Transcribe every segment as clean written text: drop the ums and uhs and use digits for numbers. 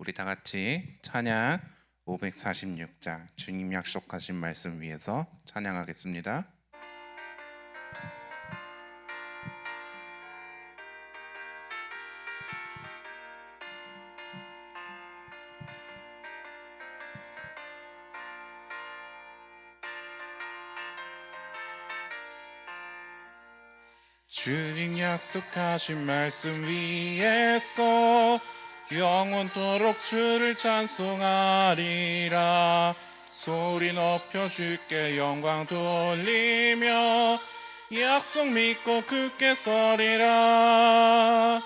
우리 다 같이 찬양 546장 주님 약속하신 말씀 위에서 찬양하겠습니다. 주님 약속하신 말씀 위에서 영원토록 주를 찬송하리라. 소리 높여 주께 영광 돌리며 약속 믿고 굳게 서리라.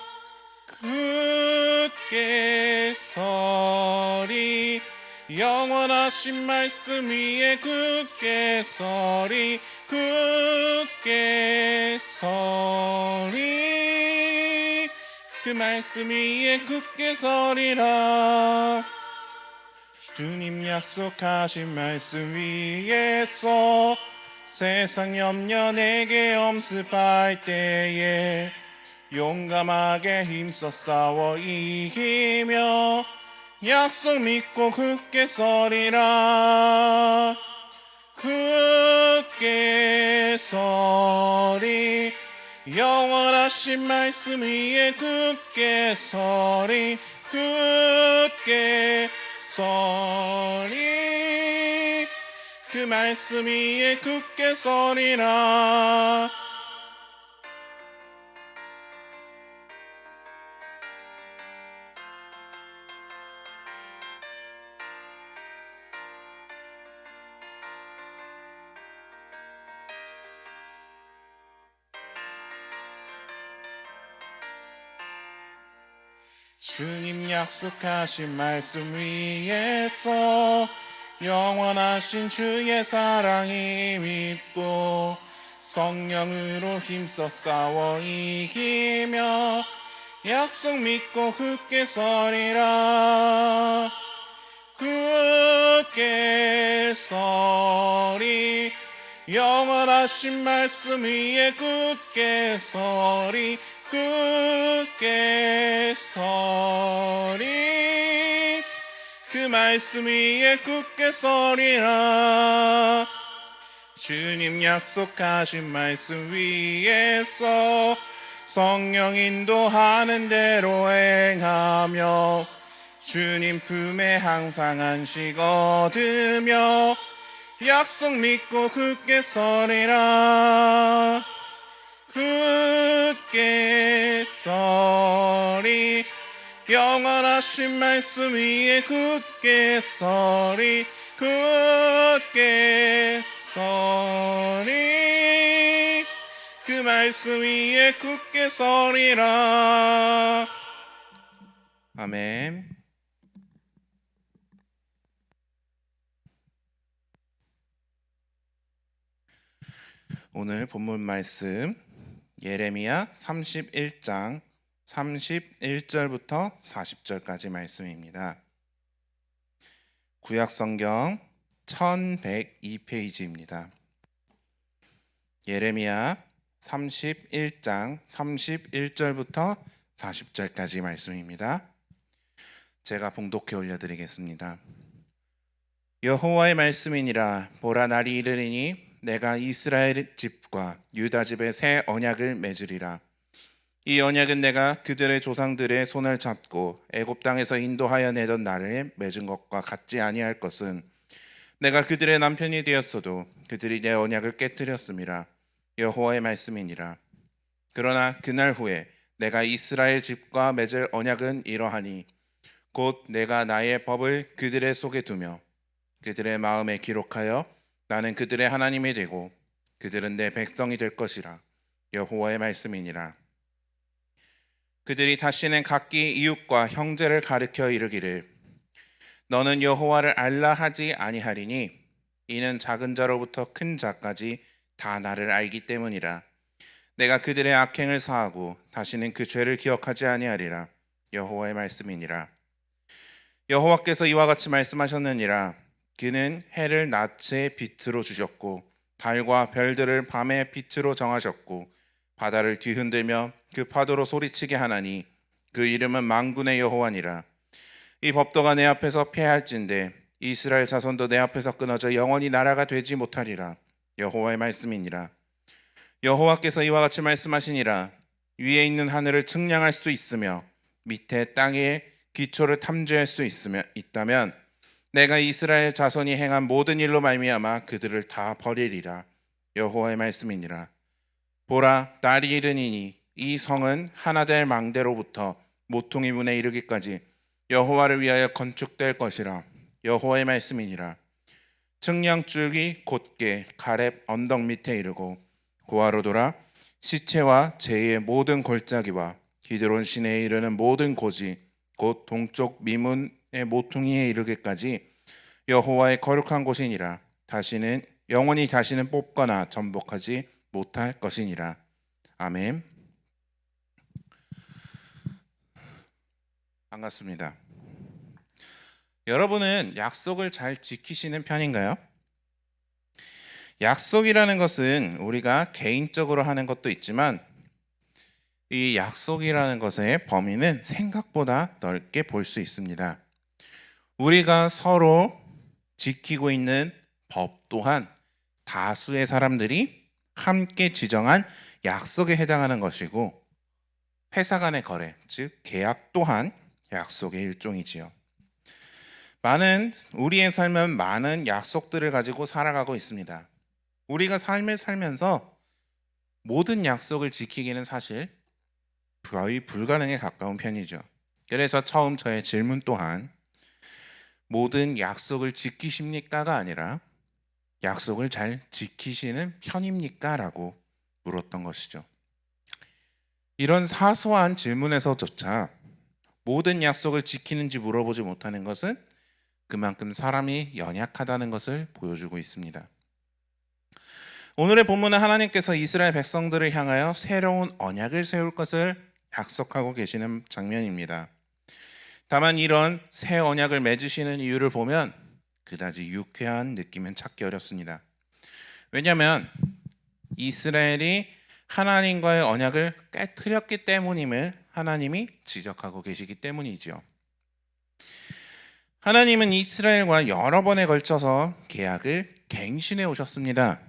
굳게 서리 영원하신 말씀 위에 굳게 서리 굳게 서리 그 말씀 위에 굳게 서리라. 주님 약속하신 말씀 위에서 세상 염려 내게 엄습할 때에 용감하게 힘써 싸워 이기며 약속 믿고 굳게 서리라. 굳게 서리 영원하신 말씀 위에 굳게 서리 굳게 서리 그 말씀 위에 굳게 서리라. 주님 약속하신 말씀 위에서 영원하신 주의 사랑이 믿고 성령으로 힘써 싸워 이기며 약속 믿고 굳게 서리라. 굳게 서리 영원하신 말씀 위에 굳게 서리 굳게 서리 그 말씀 위에 굳게 서리라. 주님 약속하신 말씀 위에서 성령 인도하는 대로 행하며 주님 품에 항상 안식 얻으며 약속 믿고 굳게 서리라. 굳게 서리 영원하신 말씀 위에 굳게 서리 굳게 서리 그 말씀 위에 굳게 서리라. 아멘. 오늘 본문 말씀 예레미야 31장 31절부터 40절까지 말씀입니다. 구약성경 1102페이지입니다. 예레미야 31장 31절부터 40절까지 말씀입니다. 제가 봉독해 올려드리겠습니다. 여호와의 말씀이니라. 보라, 날이 이르리니 내가 이스라엘 집과 유다 집에 새 언약을 맺으리라. 이 언약은 내가 그들의 조상들의 손을 잡고 애굽 땅에서 인도하여 내던 날에 맺은 것과 같지 아니할 것은 내가 그들의 남편이 되었어도 그들이 내 언약을 깨뜨렸음이라. 여호와의 말씀이니라. 그러나 그날 후에 내가 이스라엘 집과 맺을 언약은 이러하니 곧 내가 나의 법을 그들의 속에 두며 그들의 마음에 기록하여 나는 그들의 하나님이 되고 그들은 내 백성이 될 것이라. 여호와의 말씀이니라. 그들이 다시는 각기 이웃과 형제를 가르쳐 이르기를 너는 여호와를 알라 하지 아니하리니 이는 작은 자로부터 큰 자까지 다 나를 알기 때문이라. 내가 그들의 악행을 사하고 다시는 그 죄를 기억하지 아니하리라. 여호와의 말씀이니라. 여호와께서 이와 같이 말씀하셨느니라. 그는 해를 낮의 빛으로 주셨고 달과 별들을 밤의 빛으로 정하셨고 바다를 뒤흔들며 그 파도로 소리치게 하나니 그 이름은 만군의 여호와니라. 이 법도가 내 앞에서 폐할진대 이스라엘 자손도 내 앞에서 끊어져 영원히 나라가 되지 못하리라. 여호와의 말씀이니라. 여호와께서 이와 같이 말씀하시니라. 위에 있는 하늘을 측량할 수 있으며 밑에 땅의 기초를 탐지할 수 있다면 내가 이스라엘 자손이 행한 모든 일로 말미암아 그들을 다 버리리라. 여호와의 말씀이니라. 보라, 날이 이르니니 이 성은 하나 될 망대로부터 모퉁이 문에 이르기까지 여호와를 위하여 건축될 것이라. 여호와의 말씀이니라. 측량줄이 곧게 가렙 언덕 밑에 이르고 고아로 돌아 시체와 제의 모든 골짜기와 기드론 시내에 이르는 모든 고지 곧 동쪽 미문의 모퉁이에 이르기까지 여호와의 거룩한 곳이니라. 다시는 영원히 다시는 뽑거나 전복하지 못할 것이니라. 아멘. 반갑습니다. 여러분은 약속을 잘 지키시는 편인가요? 약속이라는 것은 우리가 개인적으로 하는 것도 있지만 이 약속이라는 것의 범위는 생각보다 넓게 볼 수 있습니다. 우리가 서로 지키고 있는 법 또한 다수의 사람들이 함께 지정한 약속에 해당하는 것이고 회사 간의 거래, 즉 계약 또한 약속의 일종이지요. 우리의 삶은 많은 약속들을 가지고 살아가고 있습니다. 우리가 삶을 살면서 모든 약속을 지키기는 사실 거의 불가능에 가까운 편이죠. 그래서 처음 저의 질문 또한 모든 약속을 지키십니까가 아니라 약속을 잘 지키시는 편입니까? 라고 물었던 것이죠. 이런 사소한 질문에서조차 모든 약속을 지키는지 물어보지 못하는 것은 그만큼 사람이 연약하다는 것을 보여주고 있습니다. 오늘의 본문은 하나님께서 이스라엘 백성들을 향하여 새로운 언약을 세울 것을 약속하고 계시는 장면입니다. 다만 이런 새 언약을 맺으시는 이유를 보면 그다지 유쾌한 느낌은 찾기 어렵습니다. 왜냐하면 이스라엘이 하나님과의 언약을 깨트렸기 때문임을 하나님이 지적하고 계시기 때문이죠. 하나님은 이스라엘과 여러 번에 걸쳐서 계약을 갱신해 오셨습니다.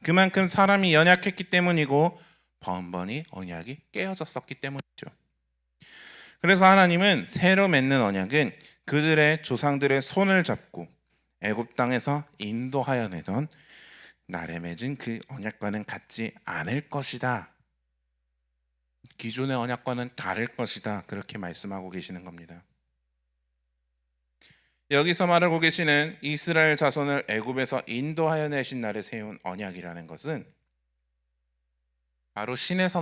그만큼 사람이 연약했기 때문이고 번번이 언약이 깨어졌었기 때문이죠. 그래서 하나님은 새로 맺는 언약은 그들의 조상들의 손을 잡고 애굽 땅에서 인도하여 내던 날에 맺은 그 언약과는 같지 않을 것이다. 기존의 언약과는 다를 것이다. 그렇게 말씀하고 계시는 겁니다. 여기서 말하고 계시는 이스라엘 자손을 애굽에서 인도하여 내신 날에 세운 언약이라는 것은 바로 신에서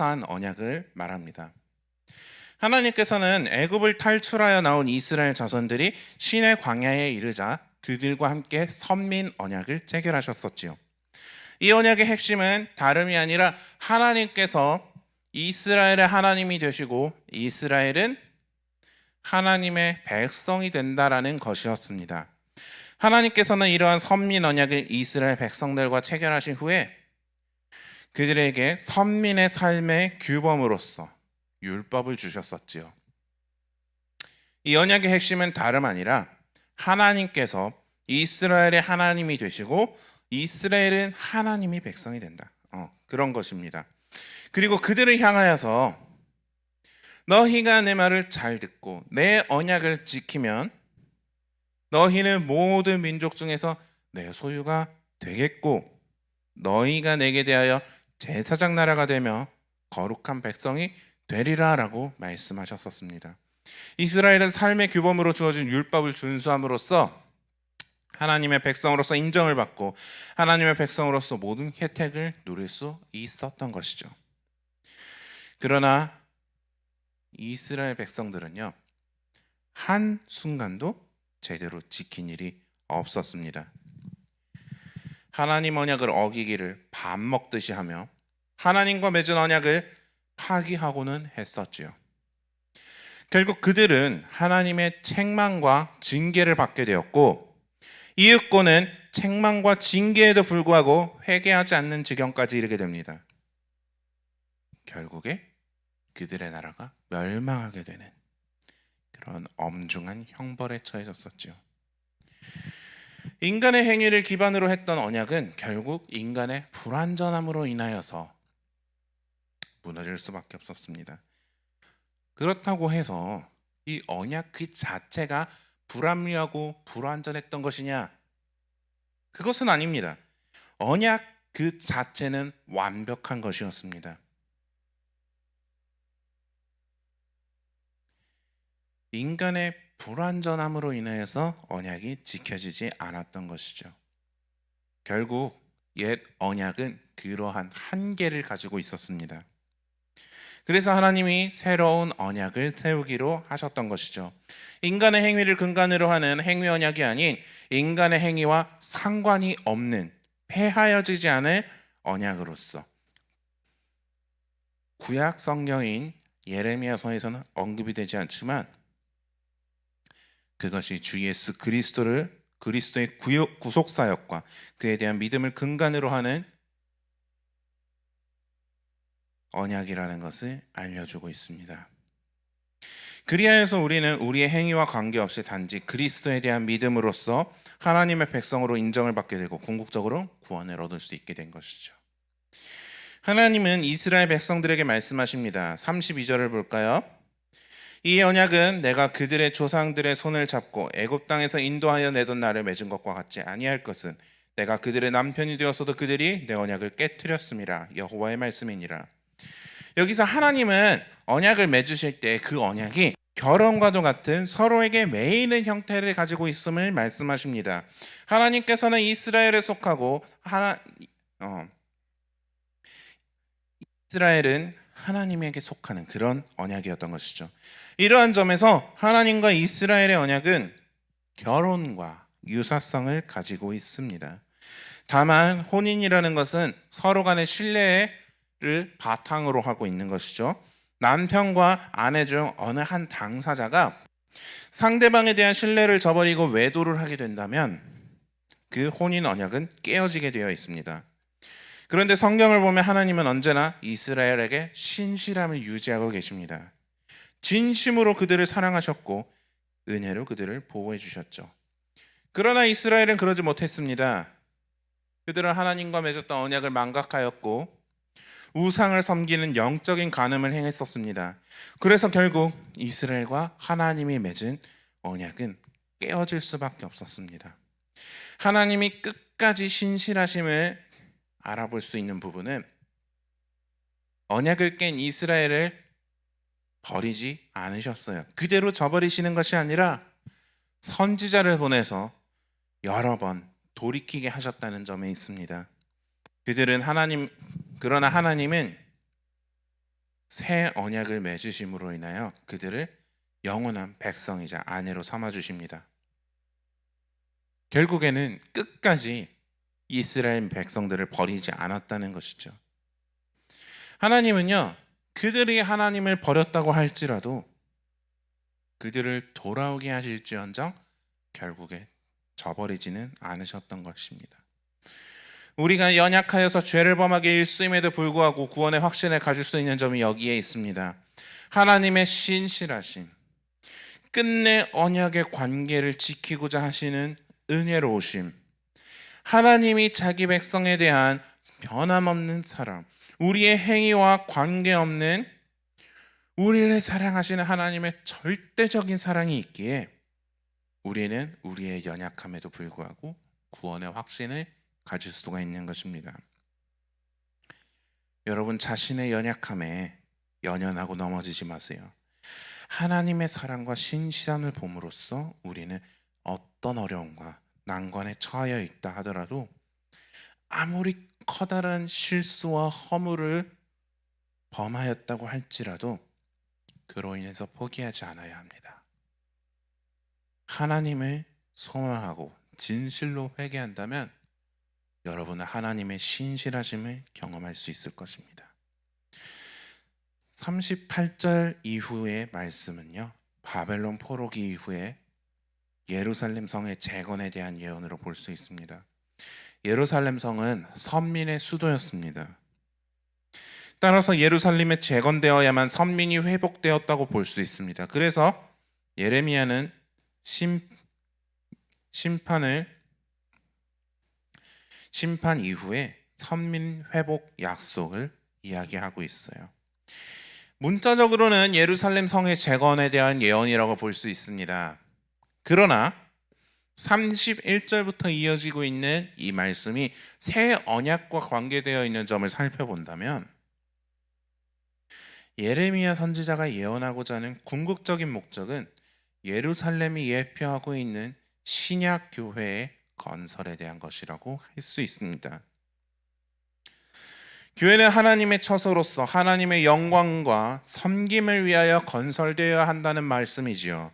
한 언약을 말합니다. 하나님께서는 애굽을 탈출하여 나온 이스라엘 자손들이 신의 광야에 이르자 그들과 함께 선민 언약을 체결하셨었지요. 이 언약의 핵심은 다름이 아니라 하나님께서 이스라엘의 하나님이 되시고 이스라엘은 하나님의 백성이 된다라는 것이었습니다. 하나님께서는 이러한 선민 언약을 이스라엘 백성들과 체결하신 후에 그들에게 선민의 삶의 규범으로서 율법을 주셨었지요. 이 언약의 핵심은 다름 아니라 하나님께서 이스라엘의 하나님이 되시고 이스라엘은 하나님이 백성이 된다. 그런 것입니다. 그리고 그들을 향하여서 너희가 내 말을 잘 듣고 내 언약을 지키면 너희는 모든 민족 중에서 내 소유가 되겠고 너희가 내게 대하여 제사장 나라가 되며 거룩한 백성이 되리라 라고 말씀하셨었습니다. 이스라엘은 삶의 규범으로 주어진 율법을 준수함으로써 하나님의 백성으로서 인정을 받고 하나님의 백성으로서 모든 혜택을 누릴 수 있었던 것이죠. 그러나 이스라엘 백성들은요, 한순간도 제대로 지킨 일이 없었습니다. 하나님 언약을 어기기를 밥 먹듯이 하며 하나님과 맺은 언약을 파기하고는 했었지요. 결국 그들은 하나님의 책망과 징계를 받게 되었고 이윽고는 책망과 징계에도 불구하고 회개하지 않는 지경까지 이르게 됩니다. 결국에 그들의 나라가 멸망하게 되는 그런 엄중한 형벌에 처해졌었죠. 인간의 행위를 기반으로 했던 언약은 결국 인간의 불완전함으로 인하여서 무너질 수밖에 없었습니다. 그렇다고 해서 이 언약 그 자체가 불합리하고 불완전했던 것이냐? 그것은 아닙니다. 언약 그 자체는 완벽한 것이었습니다. 인간의 불완전함으로 인하여서 언약이 지켜지지 않았던 것이죠. 결국 옛 언약은 그러한 한계를 가지고 있었습니다. 그래서 하나님이 새로운 언약을 세우기로 하셨던 것이죠. 인간의 행위를 근간으로 하는 행위 언약이 아닌 인간의 행위와 상관이 없는 폐하여지지 않을 언약으로서 구약 성경인 예레미야서에서는 언급이 되지 않지만 그것이 주 예수 그리스도의 구속 사역과 그에 대한 믿음을 근간으로 하는 언약이라는 것을 알려주고 있습니다. 그리하여서 우리는 우리의 행위와 관계없이 단지 그리스도에 대한 믿음으로써 하나님의 백성으로 인정을 받게 되고 궁극적으로 구원을 얻을 수 있게 된 것이죠. 하나님은 이스라엘 백성들에게 말씀하십니다. 32절을 볼까요? 이 언약은 내가 그들의 조상들의 손을 잡고 애굽 땅에서 인도하여 내던 날을 맺은 것과 같지 아니할 것은 내가 그들의 남편이 되었어도 그들이 내 언약을 깨뜨렸음이라. 여호와의 말씀이니라. 여기서 하나님은 언약을 맺으실 때 그 언약이 결혼과도 같은 서로에게 매이는 형태를 가지고 있음을 말씀하십니다. 하나님께서는 이스라엘에 속하고 이스라엘은 하나님에게 속하는 그런 언약이었던 것이죠. 이러한 점에서 하나님과 이스라엘의 언약은 결혼과 유사성을 가지고 있습니다. 다만 혼인이라는 것은 서로 간의 신뢰를 바탕으로 하고 있는 것이죠. 남편과 아내 중 어느 한 당사자가 상대방에 대한 신뢰를 저버리고 외도를 하게 된다면 그 혼인 언약은 깨어지게 되어 있습니다. 그런데 성경을 보면 하나님은 언제나 이스라엘에게 신실함을 유지하고 계십니다. 진심으로 그들을 사랑하셨고 은혜로 그들을 보호해 주셨죠. 그러나 이스라엘은 그러지 못했습니다. 그들은 하나님과 맺었던 언약을 망각하였고 우상을 섬기는 영적인 간음을 행했었습니다. 그래서 결국 이스라엘과 하나님이 맺은 언약은 깨어질 수밖에 없었습니다. 하나님이 끝까지 신실하심을 알아볼 수 있는 부분은 언약을 깬 이스라엘을 버리지 않으셨어요. 그대로 저버리시는 것이 아니라 선지자를 보내서 여러 번 돌이키게 하셨다는 점에 있습니다. 그러나 하나님은 새 언약을 맺으심으로 인하여 그들을 영원한 백성이자 아내로 삼아 주십니다. 결국에는 끝까지 이스라엘 백성들을 버리지 않았다는 것이죠. 하나님은요, 그들이 하나님을 버렸다고 할지라도 그들을 돌아오게 하실지언정 결국에 저버리지는 않으셨던 것입니다. 우리가 연약하여서 죄를 범하기 일쑤임에도 불구하고 구원의 확신을 가질 수 있는 점이 여기에 있습니다. 하나님의 신실하심, 끝내 언약의 관계를 지키고자 하시는 은혜로우심, 하나님이 자기 백성에 대한 변함없는 사랑, 우리의 행위와 관계없는 우리를 사랑하시는 하나님의 절대적인 사랑이 있기에 우리는 우리의 연약함에도 불구하고 구원의 확신을 가질 수가 있는 것입니다. 여러분 자신의 연약함에 연연하고 넘어지지 마세요. 하나님의 사랑과 신실함을 봄으로써 우리는 어떤 어려움과 난관에 처하여 있다 하더라도 아무리 커다란 실수와 허물을 범하였다고 할지라도 그로 인해서 포기하지 않아야 합니다. 하나님을 소망하고 진실로 회개한다면 여러분은 하나님의 신실하심을 경험할 수 있을 것입니다. 38절 이후의 말씀은요, 바벨론 포로기 이후에 예루살렘 성의 재건에 대한 예언으로 볼 수 있습니다. 예루살렘 성은 선민의 수도였습니다. 따라서 예루살렘에 재건되어야만 선민이 회복되었다고 볼 수 있습니다. 그래서 예레미야는 심판 이후에 선민 회복 약속을 이야기하고 있어요. 문자적으로는 예루살렘 성의 재건에 대한 예언이라고 볼 수 있습니다. 그러나 31절부터 이어지고 있는 이 말씀이 새 언약과 관계되어 있는 점을 살펴본다면 예레미야 선지자가 예언하고자 하는 궁극적인 목적은 예루살렘이 예표하고 있는 신약 교회의 건설에 대한 것이라고 할 수 있습니다. 교회는 하나님의 처소로서 하나님의 영광과 섬김을 위하여 건설되어야 한다는 말씀이지요.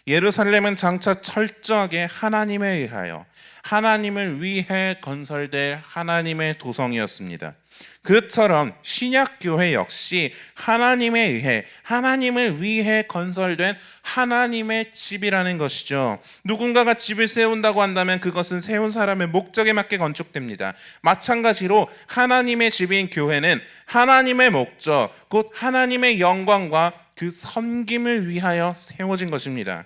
예루살렘은 장차 철저하게 하나님에 의하여 하나님을 위해 건설될 하나님의 도성이었습니다. 그처럼 신약교회 역시 하나님에 의해 하나님을 위해 건설된 하나님의 집이라는 것이죠. 누군가가 집을 세운다고 한다면 그것은 세운 사람의 목적에 맞게 건축됩니다. 마찬가지로 하나님의 집인 교회는 하나님의 목적, 곧 하나님의 영광과 그 섬김을 위하여 세워진 것입니다.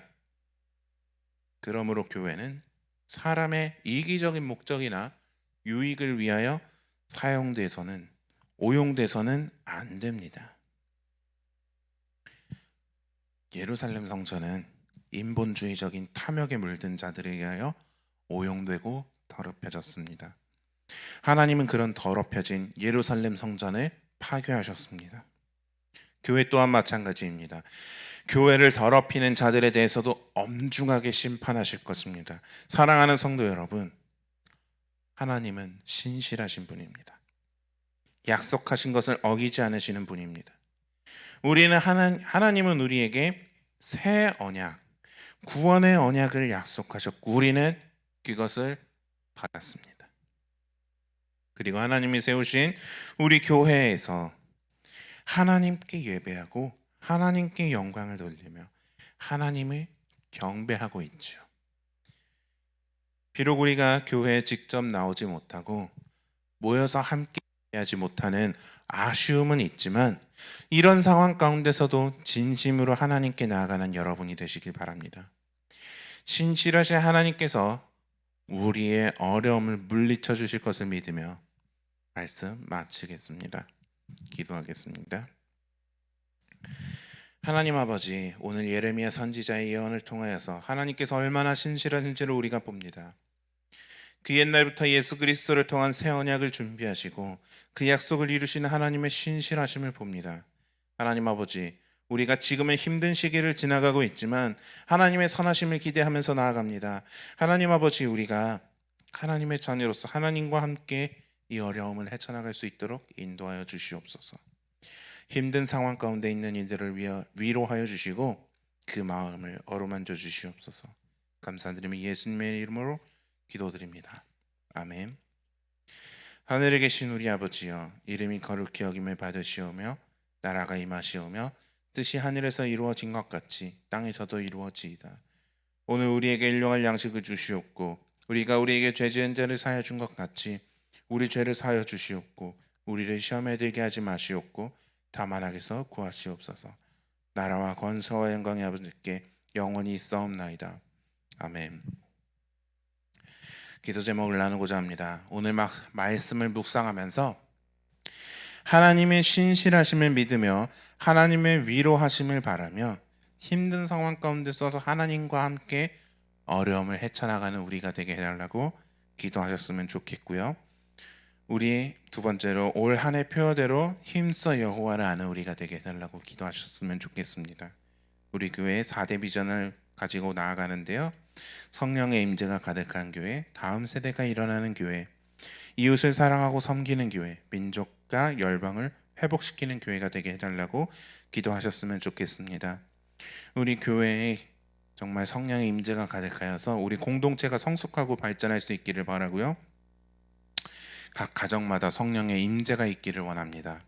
그러므로 교회는 사람의 이기적인 목적이나 유익을 위하여 오용돼서는 안 됩니다. 예루살렘 성전은 인본주의적인 탐욕에 물든 자들에 의하여 오용되고 더럽혀졌습니다. 하나님은 그런 더럽혀진 예루살렘 성전을 파괴하셨습니다. 교회 또한 마찬가지입니다. 교회를 더럽히는 자들에 대해서도 엄중하게 심판하실 것입니다. 사랑하는 성도 여러분, 하나님은 신실하신 분입니다. 약속하신 것을 어기지 않으시는 분입니다. 하나님은 우리에게 새 언약, 구원의 언약을 약속하셨고 우리는 그것을 받았습니다. 그리고 하나님이 세우신 우리 교회에서 하나님께 예배하고 하나님께 영광을 돌리며 하나님을 경배하고 있죠. 비록 우리가 교회에 직접 나오지 못하고 모여서 함께 하지 못하는 아쉬움은 있지만 이런 상황 가운데서도 진심으로 하나님께 나아가는 여러분이 되시길 바랍니다. 신실하신 하나님께서 우리의 어려움을 물리쳐 주실 것을 믿으며 말씀 마치겠습니다. 기도하겠습니다. 하나님 아버지, 오늘 예레미야 선지자의 예언을 통하여서 하나님께서 얼마나 신실하신지를 우리가 봅니다. 그 옛날부터 예수 그리스도를 통한 새 언약을 준비하시고 그 약속을 이루시는 하나님의 신실하심을 봅니다. 하나님 아버지, 우리가 지금은 힘든 시기를 지나가고 있지만 하나님의 선하심을 기대하면서 나아갑니다. 하나님 아버지, 우리가 하나님의 자녀로서 하나님과 함께 이 어려움을 헤쳐나갈 수 있도록 인도하여 주시옵소서. 힘든 상황 가운데 있는 이들을 위로하여 주시고 그 마음을 어루만져 주시옵소서. 감사드리며 예수님의 이름으로 기도드립니다. 아멘. 하늘에 계신 우리 아버지여, 이름이 거룩히 여김을 받으시오며 나라가 임하시오며 뜻이 하늘에서 이루어진 것 같이 땅에서도 이루어지이다. 오늘 우리에게 일용할 양식을 주시옵고 우리가 우리에게 죄 지은 자를 사하여 준 것 같이 우리 죄를 사하여 주시옵고 우리를 시험에 들게 하지 마시옵고 다만 악에서 구하시옵소서. 나라와 권세와 영광이 아버지께 영원히 있사옵나이다. 아멘. 기도 제목을 나누고자 합니다. 오늘 말씀을 묵상하면서 하나님의 신실하심을 믿으며 하나님의 위로하심을 바라며 힘든 상황 가운데서도 하나님과 함께 어려움을 헤쳐나가는 우리가 되게 해달라고 기도하셨으면 좋겠고요. 우리 두 번째로 올 한 해 표어대로 힘써 여호와를 아는 우리가 되게 해달라고 기도하셨으면 좋겠습니다. 우리 교회의 4대 비전을 가지고 나아가는데요. 성령의 임재가 가득한 교회, 다음 세대가 일어나는 교회, 이웃을 사랑하고 섬기는 교회, 민족과 열방을 회복시키는 교회가 되게 해달라고 기도하셨으면 좋겠습니다. 우리 교회에 정말 성령의 임재가 가득하여서 우리 공동체가 성숙하고 발전할 수 있기를 바라고요. 각 가정마다 성령의 임재가 있기를 원합니다.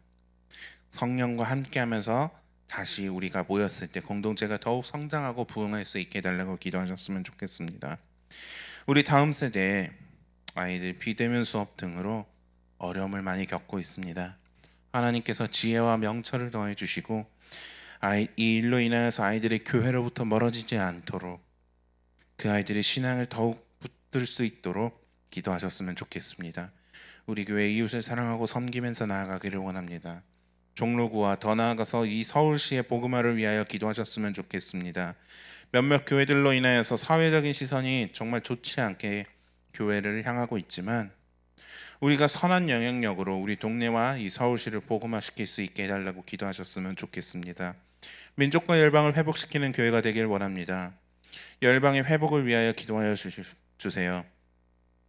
성령과 함께하면서 다시 우리가 모였을 때 공동체가 더욱 성장하고 부흥할 수 있게 해달라고 기도하셨으면 좋겠습니다. 우리 다음 세대 아이들 비대면 수업 등으로 어려움을 많이 겪고 있습니다. 하나님께서 지혜와 명철을 더해 주시고 이 일로 인하여서 아이들이 교회로부터 멀어지지 않도록 그 아이들의 신앙을 더욱 붙들 수 있도록 기도하셨으면 좋겠습니다. 우리 교회 이웃을 사랑하고 섬기면서 나아가기를 원합니다. 종로구와 더 나아가서 이 서울시의 복음화를 위하여 기도하셨으면 좋겠습니다. 몇몇 교회들로 인하여서 사회적인 시선이 정말 좋지 않게 교회를 향하고 있지만 우리가 선한 영향력으로 우리 동네와 이 서울시를 복음화시킬 수 있게 해달라고 기도하셨으면 좋겠습니다. 민족과 열방을 회복시키는 교회가 되길 원합니다. 열방의 회복을 위하여 기도하여 주세요.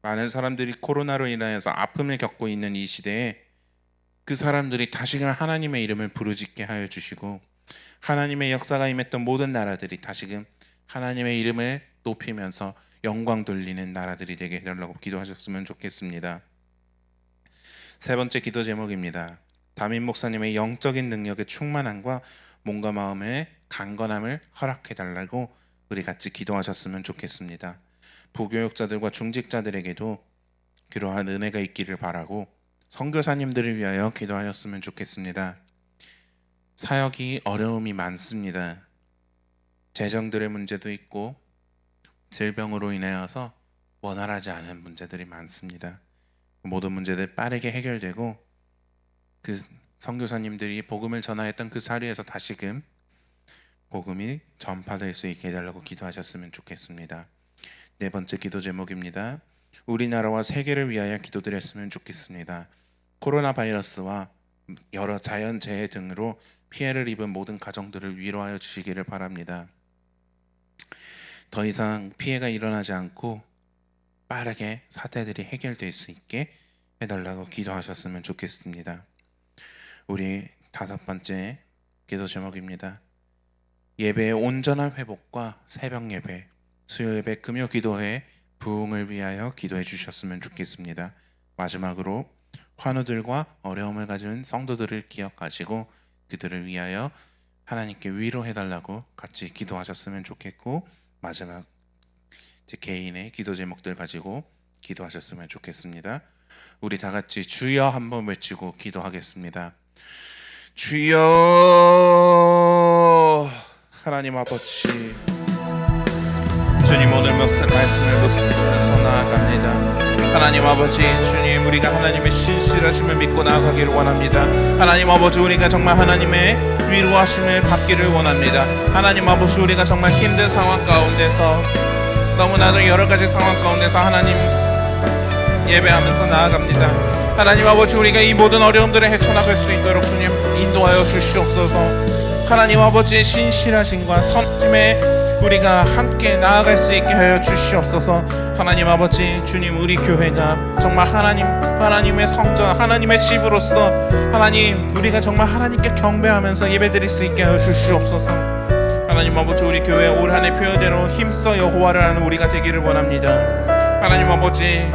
많은 사람들이 코로나로 인하여서 아픔을 겪고 있는 이 시대에 그 사람들이 다시금 하나님의 이름을 부르짖게 하여 주시고 하나님의 역사가 임했던 모든 나라들이 다시금 하나님의 이름을 높이면서 영광 돌리는 나라들이 되게 해달라고 기도하셨으면 좋겠습니다. 세 번째 기도 제목입니다. 담임 목사님의 영적인 능력의 충만함과 몸과 마음의 강건함을 허락해달라고 우리 같이 기도하셨으면 좋겠습니다. 부교육자들과 중직자들에게도 그러한 은혜가 있기를 바라고 선교사님들을 위하여 기도하였으면 좋겠습니다. 사역이 어려움이 많습니다. 재정들의 문제도 있고 질병으로 인하여서 원활하지 않은 문제들이 많습니다. 모든 문제들 빠르게 해결되고 그 선교사님들이 복음을 전하였던 그 자리에서 다시금 복음이 전파될 수 있게 해달라고 기도하셨으면 좋겠습니다. 네 번째 기도 제목입니다. 우리나라와 세계를 위하여 기도드렸으면 좋겠습니다. 코로나 바이러스와 여러 자연재해 등으로 피해를 입은 모든 가정들을 위로하여 주시기를 바랍니다. 더 이상 피해가 일어나지 않고 빠르게 사태들이 해결될 수 있게 해달라고 기도하셨으면 좋겠습니다. 우리 다섯 번째 기도 제목입니다. 예배의 온전한 회복과 새벽 예배, 수요 예배, 금요 기도회 부흥을 위하여 기도해 주셨으면 좋겠습니다. 마지막으로 환우들과 어려움을 가진 성도들을 기억하시고 그들을 위하여 하나님께 위로해달라고 같이 기도하셨으면 좋겠고 마지막 제 개인의 기도 제목들 가지고 기도하셨으면 좋겠습니다. 우리 다 같이 주여 한번 외치고 기도하겠습니다. 주여. 하나님 아버지, 주님 오늘 말씀을 묵상하면서 나아갑니다. 하나님 아버지, 주님 우리가 하나님의 신실하심을 믿고 나아가기를 원합니다. 하나님 아버지, 우리가 정말 하나님의 위로하심을 받기를 원합니다. 하나님 아버지, 우리가 정말 힘든 상황 가운데서 너무나도 여러 가지 상황 가운데서 하나님 예배하면서 나아갑니다. 하나님 아버지, 우리가 이 모든 어려움들을 헤쳐나갈 수 있도록 주님 인도하여 주시옵소서. 하나님 아버지의 신실하심과 선심에 우리가 함께 나아갈 수 있게 하여 주시옵소서. 하나님 아버지, 주님 우리 교회가 정말 하나님의 성전, 하나님의 집으로서 하나님 우리가 정말 하나님께 경배하면서 예배드릴 수 있게 하여 주시옵소서. 하나님 아버지, 우리 교회 올 한 해 표현대로 힘써 여호와를 아는 우리가 되기를 원합니다. 하나님 아버지,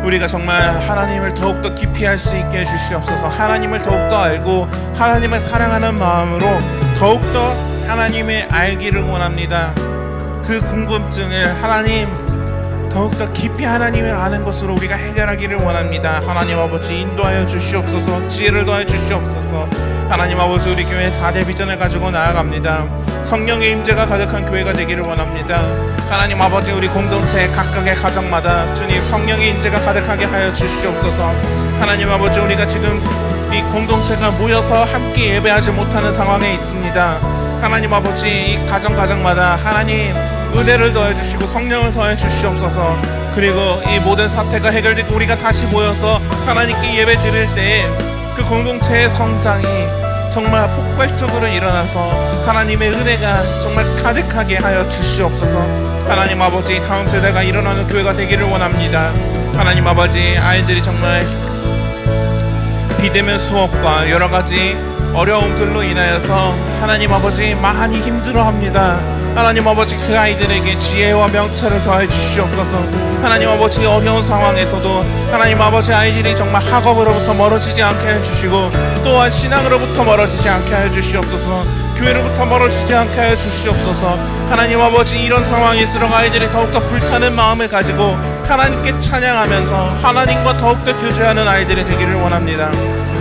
우리가 정말 하나님을 더욱더 깊이 알 수 있게 해주시옵소서. 하나님을 더욱더 알고 하나님을 사랑하는 마음으로 더욱더 하나님을 알기를 원합니다. 그 궁금증을 하나님 더욱더 깊이 하나님을 아는 것으로 우리가 해결하기를 원합니다. 하나님 아버지, 인도하여 주시옵소서. 지혜를 더해 주시옵소서. 하나님 아버지, 우리 교회 4대 비전을 가지고 나아갑니다. 성령의 임재가 가득한 교회가 되기를 원합니다. 하나님 아버지, 우리 공동체 각각의 가정마다 주님 성령의 임재가 가득하게 하여 주시옵소서. 하나님 아버지, 우리가 지금 이 공동체가 모여서 함께 예배하지 못하는 상황에 있습니다. 하나님 아버지, 이 가정마다 하나님 은혜를 더해주시고 성령을 더해주시옵소서. 그리고 이 모든 사태가 해결되고 우리가 다시 모여서 하나님께 예배 드릴 때 그 공동체의 성장이 정말 폭발적으로 일어나서 하나님의 은혜가 정말 가득하게 하여 주시옵소서. 하나님 아버지, 다음 세대가 일어나는 교회가 되기를 원합니다. 하나님 아버지, 아이들이 정말 비대면 수업과 여러 가지 어려움들로 인하여서 하나님 아버지 많이 힘들어합니다. 하나님 아버지, 그 아이들에게 지혜와 명철을 더해 주시옵소서. 하나님 아버지, 어려운 상황에서도 하나님 아버지, 아이들이 정말 학업으로부터 멀어지지 않게 해주시고 또한 신앙으로부터 멀어지지 않게 해주시옵소서. 교회로부터 멀어지지 않게 해주시옵소서. 하나님 아버지, 이런 상황일수록 아이들이 더욱더 불타는 마음을 가지고 하나님께 찬양하면서 하나님과 더욱더 교제하는 아이들이 되기를 원합니다.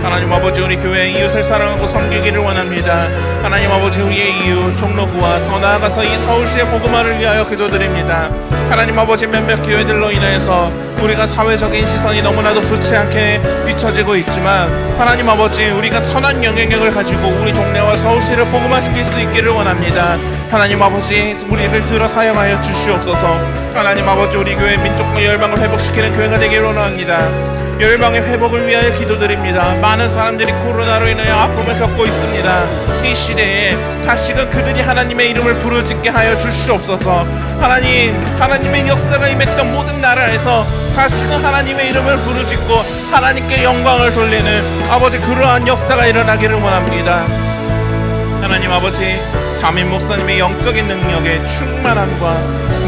하나님 아버지 우리 교회 이웃을 사랑하고 섬기기를 원합니다. 하나님 아버지 우리의 이웃 종로구와 더 나아가서 이 서울시의 복음화를 위하여 기도드립니다. 하나님 아버지 몇몇 교회들로 인해서 우리가 사회적인 시선이 너무나도 좋지 않게 비춰지고 있지만 하나님 아버지 우리가 선한 영향력을 가지고 우리 동네와 서울시를 복음화시킬 수 있기를 원합니다. 하나님 아버지 우리를 들어 사용하여 주시옵소서. 하나님 아버지 우리 교회 민족과 열방을 회복시키는 교회가 되기를 원합니다. 열방의 회복을 위하여 기도드립니다. 많은 사람들이 코로나로 인하여 아픔을 겪고 있습니다. 이 시대에 다시금 그들이 하나님의 이름을 부르짖게 하여 주시옵소서. 하나님의 역사가 임했던 모든 나라에서 다시금 하나님의 이름을 부르짖고 하나님께 영광을 돌리는 아버지 그러한 역사가 일어나기를 원합니다. 하나님 아버지 담임 목사님의 영적인 능력에 충만함과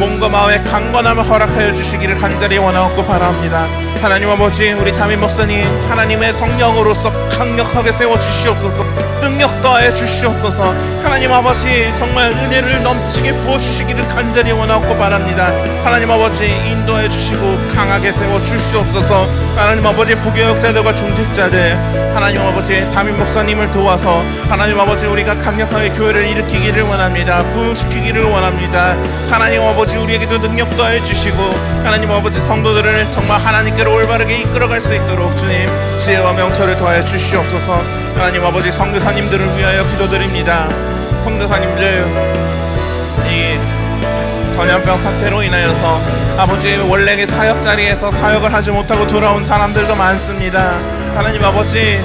몸과 마음의 강건함을 허락하여 주시기를 간절히 원하옵고 바랍니다. 하나님 아버지 우리 담임 목사님 하나님의 성령으로서 강력하게 세워주시옵소서. 능력 더하여 주시옵소서. 하나님 아버지 정말 은혜를 넘치게 부어주시기를 간절히 원하옵고 바랍니다. 하나님 아버지 인도해 주시고 강하게 세워주시옵소서. 하나님 아버지 부교역자들과 중직자들 하나님 아버지 담임 목사님을 도와서 하나님 아버지 우리가 강력하게 교회를 일으키기를 원합니다. 부흥시키기를 원합니다. 하나님 아버지 우리에게도 능력 더해 주시고 하나님 아버지 성도들을 정말 하나님께로 올바르게 이끌어갈 수 있도록 주님 지혜와 명철을 더하여 주시옵소서. 하나님 아버지 선교사님들을 위하여 기도드립니다. 선교사님들 이 전염병 사태로 인하여서 아버지 원래 사역 자리에서 사역을 하지 못하고 돌아온 사람들도 많습니다. 하나님 아버지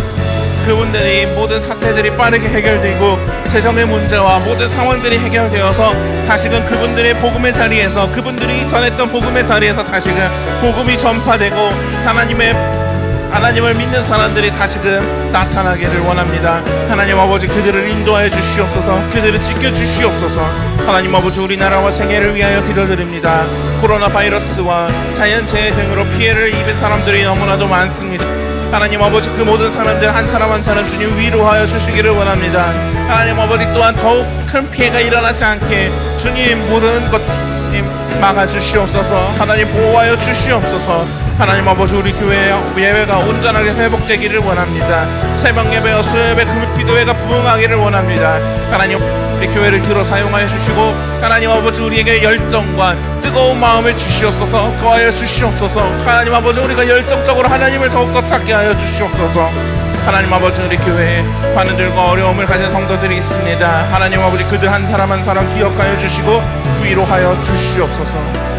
그분들이 모든 사태들이 빠르게 해결되고 재정의 문제와 모든 상황들이 해결되어서 다시금 그분들의 복음의 자리에서 그분들이 전했던 복음의 자리에서 다시금 복음이 전파되고 하나님을 믿는 사람들이 다시금 나타나기를 원합니다. 하나님 아버지 그들을 인도하여 주시옵소서. 그들을 지켜주시옵소서. 하나님 아버지 우리나라와 세계를 위하여 기도드립니다. 코로나 바이러스와 자연재해 등으로 피해를 입은 사람들이 너무나도 많습니다. 하나님 아버지 그 모든 사람들 한 사람 한 사람 주님 위로하여 주시기를 원합니다. 하나님 아버지 또한 더욱 큰 피해가 일어나지 않게 주님 모든 것 막아주시옵소서. 하나님 보호하여 주시옵소서. 하나님 아버지 우리 교회 예배가 온전하게 회복되기를 원합니다. 새벽 예배와 수요예배 금요기도회가 부흥하기를 원합니다. 하나님 우리 교회를 들어 사용하여 주시고 하나님 아버지 우리에게 열정과 뜨거운 마음을 주시옵소서. 더하여 주시옵소서. 하나님 아버지 우리가 열정적으로 하나님을 더욱더 찾게 하여 주시옵소서. 하나님 아버지 우리 교회에 환우들과 어려움을 가진 성도들이 있습니다. 하나님 아버지 그들 한 사람 한 사람 기억하여 주시고 위로하여 주시옵소서.